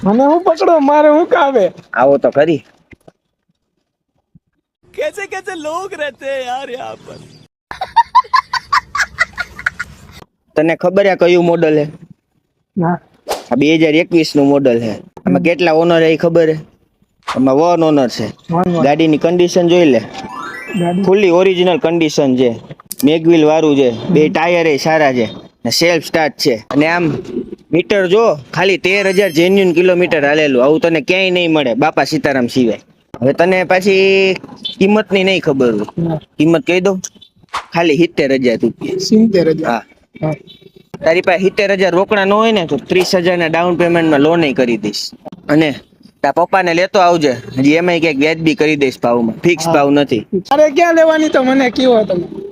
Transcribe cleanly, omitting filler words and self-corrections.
મને હું પકડો, મારે હું કામે? આવો તો ખરી. कैसे कैसे लोग रहते हैं यार यहाँ पर। તને ખબર હે કયું મોડલ હે? ના. આ 2021 નું મોડલ છે. આમાં કેટલા ઓનર હે ખબર હે? આમાં 1 ઓનર છે. ગાડીની કન્ડિશન જોઈ લે, ફૂલી ઓરિજિનલ કન્ડિશન છે. મેગવિલ વાળું છે, બે ટાયર એ સારા છે ને સેલ્ફ સ્ટાર્ટ છે. અને આમ મીટર જો ખાલી 13,000 જેન્યુન કિલોમીટર હાલેલું. આવું તને ક્યાંય નહીં મળે બાપા સીતારામ સિવાય. હવે તને પાછી કિંમતની નહીં ખબર હોય, કિંમત કહી દઉં, ખાલી 70,000 રૂપિયા. 70,000. હા, તારી પાસે 70,000 રોકડા ન હોય ને તો 30,000 ના ડાઉન પેમેન્ટમાં લોન કરી દઈશ. અને તારા પપ્પાને લેતો આવજે, હજી એમાં ક્યાંક વ્યાજબી કરી દઈશ ભાવમાં, ફિક્સ ભાવ નથી. અરે ક્યાં લેવાની તો મને કયો તમે?